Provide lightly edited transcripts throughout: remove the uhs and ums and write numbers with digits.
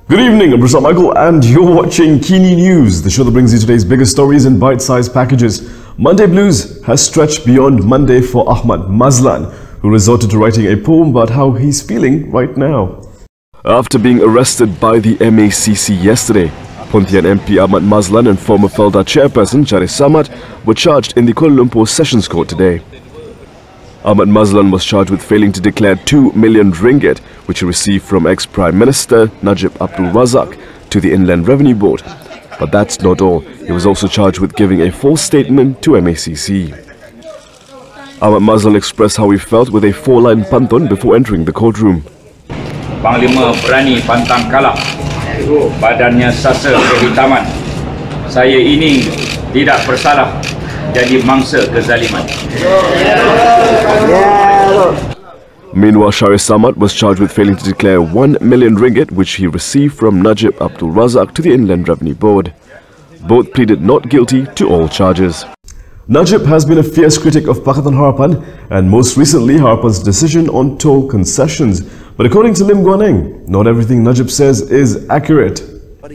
Good evening, I'm Michael and you're watching Kini News, the show that brings you today's biggest stories in bite-sized packages. Monday blues has stretched beyond Monday for Ahmad Maslan, who resorted to writing a poem about how he's feeling right now. After being arrested by the MACC yesterday, Pontian MP Ahmad Maslan and former Felda chairperson Shahrir Samad were charged in the Kuala Lumpur Sessions Court today. Ahmad Maslan was charged with failing to declare 2 million ringgit, which he received from ex-Prime Minister Najib Abdul Razak to the Inland Revenue Board. But that's not all. He was also charged with giving a false statement to MACC. Ahmad Maslan expressed how he felt with a 4-line pantun before entering the courtroom. Panglima berani pantang kalah, badannya sasa kehitaman. Saya ini tidak bersalah, jadi mangsa kezaliman. Meanwhile, Shahrir Samad was charged with failing to declare 1 million ringgit, which he received from Najib Abdul Razak to the Inland Revenue Board. Both pleaded not guilty to all charges. Najib has been a fierce critic of Pakatan Harapan and most recently Harapan's decision on toll concessions. But according to Lim Guan Eng, not everything Najib says is accurate.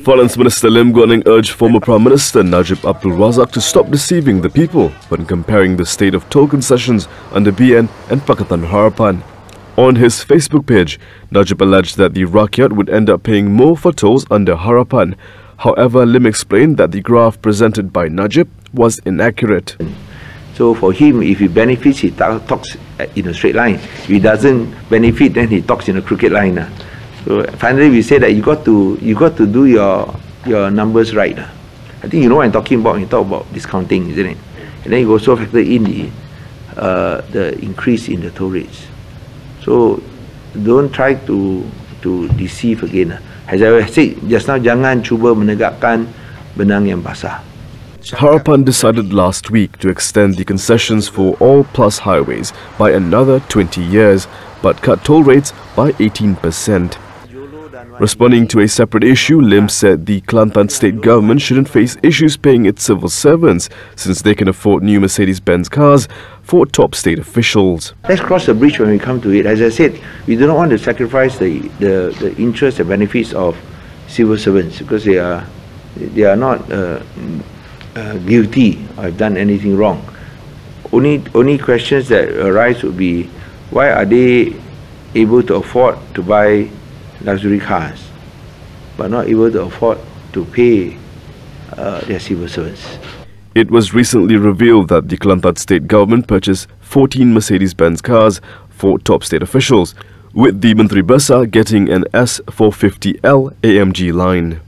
Finance Minister Lim Guan Eng urged former Prime Minister Najib Abdul Razak to stop deceiving the people when comparing the state of toll concessions under BN and Pakatan Harapan. On his Facebook page, Najib alleged that the Rakyat would end up paying more for tolls under Harapan. However, Lim explained that the graph presented by Najib was inaccurate. So for him, if he benefits, he talks in a straight line. If he doesn't benefit, then he talks in a crooked line. So finally, we say that you got to do your numbers right. I think you know what I'm talking about when you talk about discounting, isn't it? And then you also factor in the increase in the toll rates. So don't try to deceive again. As I said just now, jangan cuba menegakkan benang yang basah. Harapan decided last week to extend the concessions for all plus highways by another 20 years, but cut toll rates by 18%. Responding to a separate issue, Lim said the Kelantan state government shouldn't face issues paying its civil servants since they can afford new Mercedes-Benz cars for top state officials. Let's cross the bridge when we come to it. As I said, we do not want to sacrifice the interests and benefits of civil servants because they are not guilty or have done anything wrong. Only questions that arise would be, why are they able to afford to buy luxury cars but not able to afford to pay their civil servants? It was recently revealed that the Kelantan state government purchased 14 Mercedes-Benz cars for top state officials, with the Menteri Besar getting an S450L AMG line.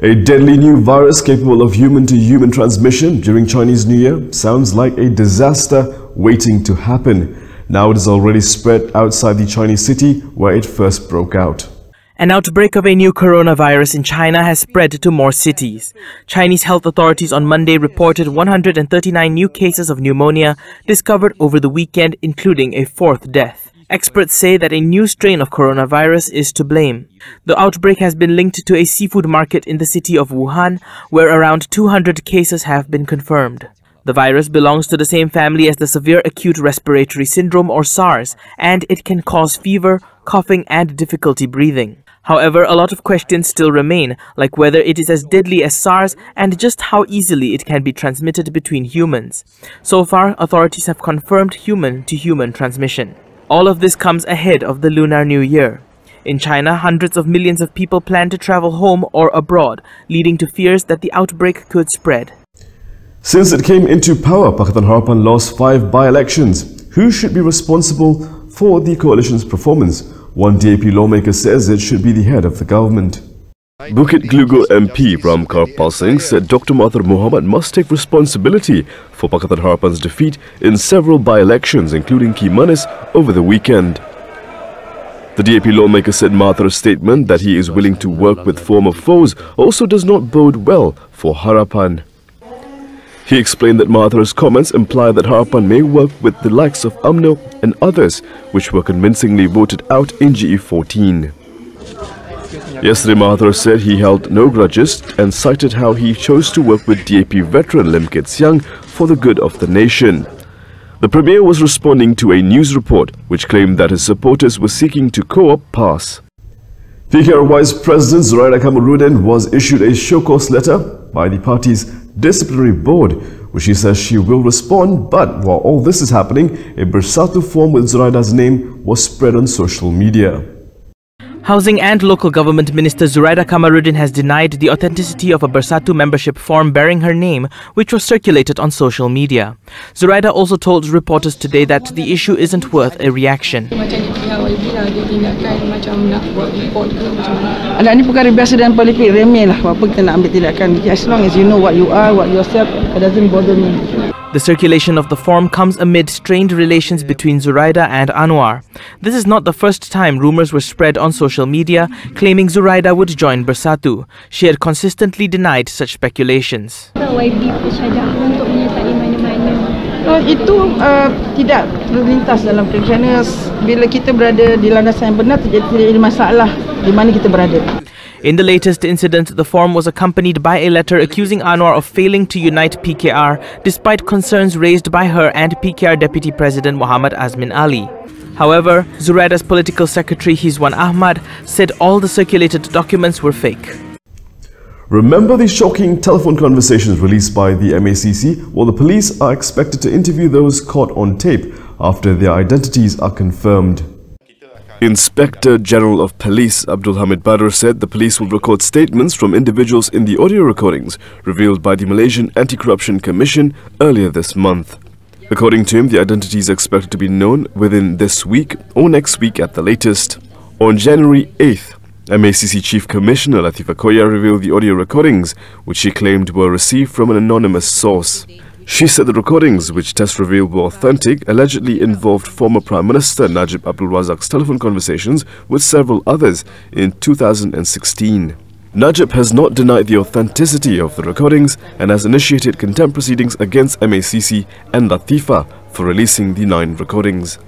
A deadly new virus capable of human-to-human transmission during Chinese New Year sounds like a disaster waiting to happen. Now it has already spread outside the Chinese city where it first broke out. An outbreak of a new coronavirus in China has spread to more cities. Chinese health authorities on Monday reported 139 new cases of pneumonia discovered over the weekend, including a 4th death. Experts say that a new strain of coronavirus is to blame. The outbreak has been linked to a seafood market in the city of Wuhan, where around 200 cases have been confirmed. The virus belongs to the same family as the severe acute respiratory syndrome or SARS, and it can cause fever, coughing and difficulty breathing. However, a lot of questions still remain, like whether it is as deadly as SARS and just how easily it can be transmitted between humans. So far, authorities have confirmed human-to-human transmission. All of this comes ahead of the Lunar New Year. In China, hundreds of millions of people plan to travel home or abroad, leading to fears that the outbreak could spread. Since it came into power, Pakatan Harapan lost 5 by-elections. Who should be responsible for the coalition's performance? One DAP lawmaker says it should be the head of the government. Bukit Glugur MP Ramkarpal Singh said Dr. Mahathir Mohamad must take responsibility for Pakatan Harapan's defeat in several by-elections, including Kimanis, over the weekend. The DAP lawmaker said Mahathir's statement that he is willing to work with former foes also does not bode well for Harapan. He explained that Mahathir's comments imply that Harapan may work with the likes of UMNO and others, which were convincingly voted out in GE14. Yesterday, Mahathir said he held no grudges and cited how he chose to work with DAP veteran Lim Kit Siang for the good of the nation. The Premier was responding to a news report which claimed that his supporters were seeking to co-opt PAS. PKR Vice President Shahrir Samad was issued a show-cause letter by the party's disciplinary board, which she says she will respond. But while all this is happening, a Bersatu form with Zuraidah's name was spread on social media. Housing and Local Government Minister Shahrir Samad has denied the authenticity of a Bersatu membership form bearing her name, which was circulated on social media. Shahrir also told reporters today that the issue isn't worth a reaction. Anak ni perkara biasa dan politik, remeh lah. Apa kita nak ambil tindakan. As long as you know what you are, what yourself, it doesn't bother me. The circulation of the form comes amid strained relations between Shahrir and Anwar. This is not the first time rumors were spread on social media claiming Shahrir would join Bersatu. She had consistently denied such speculations. Itu tidak terlintas dalam kerana bila kita berada di landasan yang benar terjadi masalah di mana kita berada. In the latest incident, the form was accompanied by a letter accusing Anwar of failing to unite PKR despite concerns raised by her and PKR Deputy President Muhammad Azmin Ali. However, Shahrir's political secretary Hizwan Ahmad said all the circulated documents were fake. Remember the shocking telephone conversations released by the MACC? Well, the police are expected to interview those caught on tape after their identities are confirmed. Inspector General of Police Abdul Hamid Badr said the police will record statements from individuals in the audio recordings revealed by the Malaysian Anti-Corruption Commission earlier this month. According to him, the identity is expected to be known within this week or next week at the latest. On January 8th, MACC Chief Commissioner Latifah Koya revealed the audio recordings, which she claimed were received from an anonymous source. She said the recordings, which tests revealed were authentic, allegedly involved former Prime Minister Najib Abdul Razak's telephone conversations with several others in 2016. Najib has not denied the authenticity of the recordings and has initiated contempt proceedings against MACC and Latifah for releasing the 9 recordings.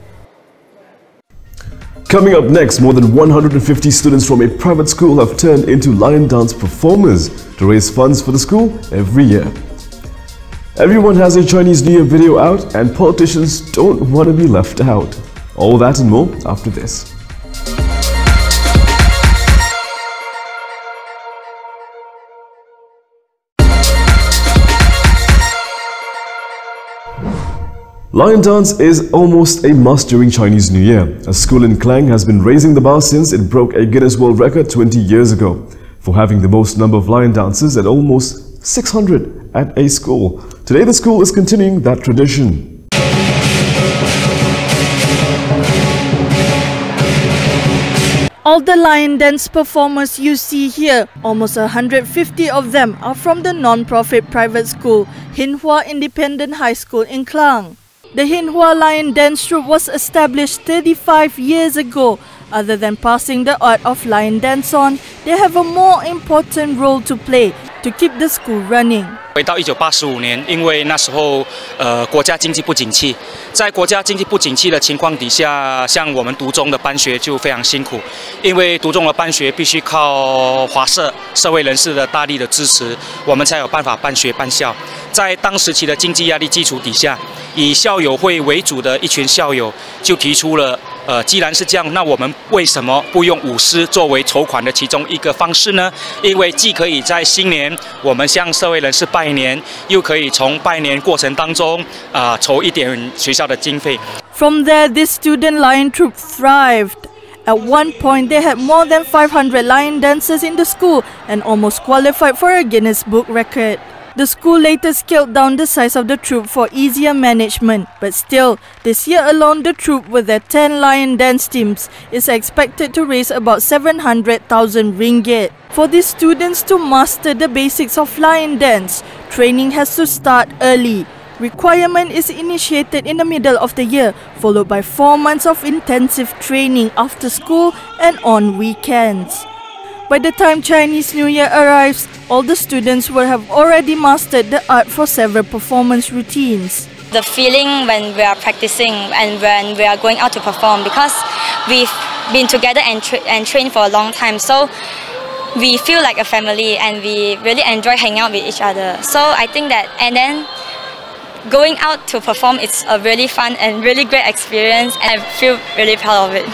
Coming up next, more than 150 students from a private school have turned into lion dance performers to raise funds for the school every year. Everyone has a Chinese New Year video out and politicians don't want to be left out. All that and more after this. Lion dance is almost a must during Chinese New Year. A school in Klang has been raising the bar since it broke a Guinness World Record 20 years ago for having the most number of lion dancers at almost 600 at a school. Today the school is continuing that tradition. All the lion dance performers you see here, almost 150 of them are from the non-profit private school, Hinhua Independent High School in Klang. The Hinhua Lion Dance Troupe was established 35 years ago. Other than passing the art of lion dance on, they have a more important role to play to keep the school running. 回到1985年，因为那时候国家经济不景气，在国家经济不景气的情况底下，像我们读中的班学就非常辛苦，因为读中的班学必须靠华社社会人士的大力的支持，我们才有办法办学办校。在当时期的经济压力基础底下，以校友会为主的一群校友就提出了。既然是这样，那我们为什么不用舞狮作为筹款的其中一个方式呢？因为既可以在新年我们向社会人士拜年，又可以从拜年过程当中筹一点学校的经费。From there, this student lion troupe thrived. At one point, they had more than 500 lion dancers in the school and almost qualified for a Guinness Book record. The school later scaled down the size of the troupe for easier management, but still, this year alone, the troupe with their 10 lion dance teams is expected to raise about 700,000 ringgit. For these students to master the basics of lion dance, training has to start early. Requirement is initiated in the middle of the year, followed by 4 months of intensive training after school and on weekends. By the time Chinese New Year arrives, all the students will have already mastered the art for several performance routines. The feeling when we are practicing and when we are going out to perform, because we've been together and trained for a long time, so we feel like a family and we really enjoy hanging out with each other. So I think that, and then going out to perform, it's a really fun and really great experience and I feel really proud of it.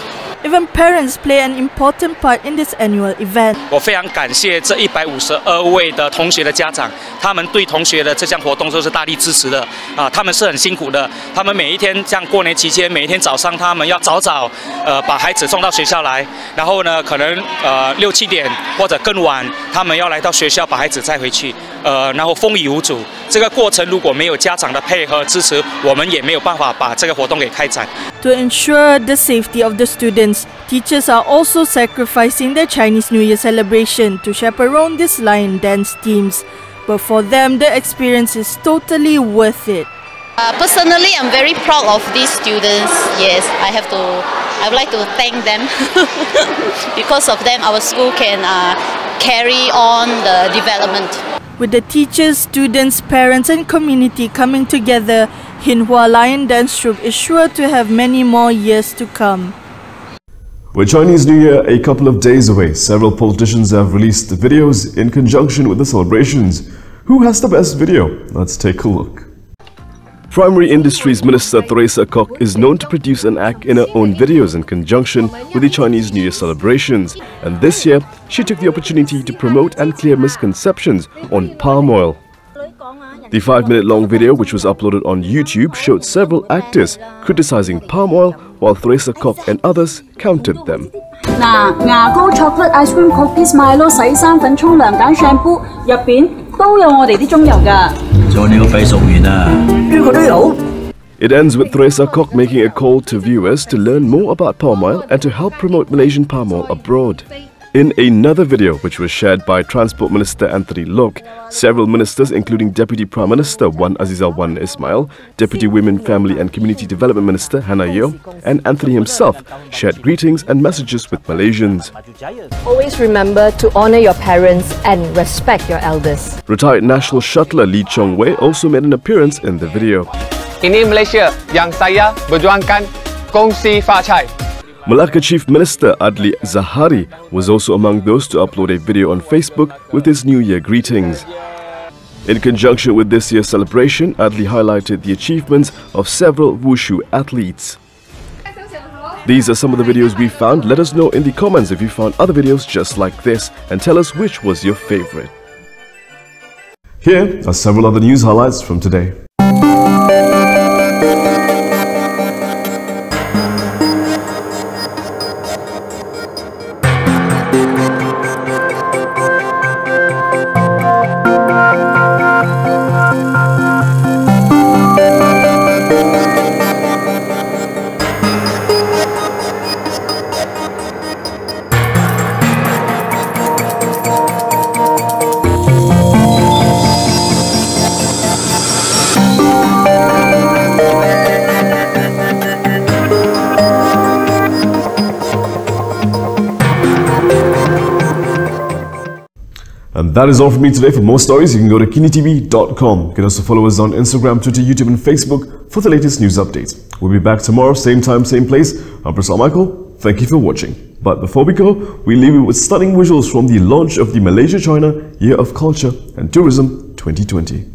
Even parents play an important part in this annual event. 我非常感谢这152位的同学的家长，他们对同学的这项活动都是大力支持的啊，他们是很辛苦的，他们每一天像过年期间，每一天早上他们要早把孩子送到学校来，然后呢，可能6、7点或者更晚，他们要来到学校把孩子载回去，然后风雨无阻。这个过程如果没有家长的配合支持，我们也没有办法把这个活动给开展。To ensure the safety of the students, teachers are also sacrificing their Chinese New Year celebration to chaperone these lion dance teams. But for them, the experience is totally worth it. Personally, I'm very proud of these students. Yes, I would like to thank them. Because of them, our school can carry on the development. With the teachers, students, parents and community coming together, Hinhua Lion Dance Troupe is sure to have many more years to come. With Chinese New Year a couple of days away, several politicians have released videos in conjunction with the celebrations. Who has the best video? Let's take a look. Primary Industries Minister Theresa Kok is known to produce and act in her own videos in conjunction with the Chinese New Year celebrations. And this year, she took the opportunity to promote and clear misconceptions on palm oil. The 5-minute-long video, which was uploaded on YouTube, showed several actors criticizing palm oil, while Theresa Kok and others countered them. 牙膏、chocolate ice cream cookies、Milo、洗衫粉、沖涼揀 shampoo 入邊都有我哋啲中油㗎。做你個肺熟完啊，呢個都有。It ends with Theresa Kok making a call to viewers to learn more about palm oil and to help promote Malaysian palm oil abroad. In another video, which was shared by Transport Minister Anthony Lok, several ministers including Deputy Prime Minister Wan Azizah Wan Ismail, Deputy Women, Family and Community Development Minister Hannah Yeoh and Anthony himself shared greetings and messages with Malaysians. Always remember to honour your parents and respect your elders. Retired national shuttler Lee Chong Wei also made an appearance in the video. Ini Malaysia yang saya berjuangkan, kongsi facai. Malacca Chief Minister Adli Zahari was also among those to upload a video on Facebook with his New Year greetings. In conjunction with this year's celebration, Adli highlighted the achievements of several wushu athletes. These are some of the videos we found. Let us know in the comments if you found other videos just like this and tell us which was your favorite. Here are several other news highlights from today. And that is all from me today. For more stories, you can go to KiniTV.com. You can also follow us on Instagram, Twitter, YouTube and Facebook for the latest news updates. We'll be back tomorrow, same time, same place. I'm Prasad Michael. Thank you for watching. But before we go, we leave you with stunning visuals from the launch of the Malaysia-China Year of Culture and Tourism 2020.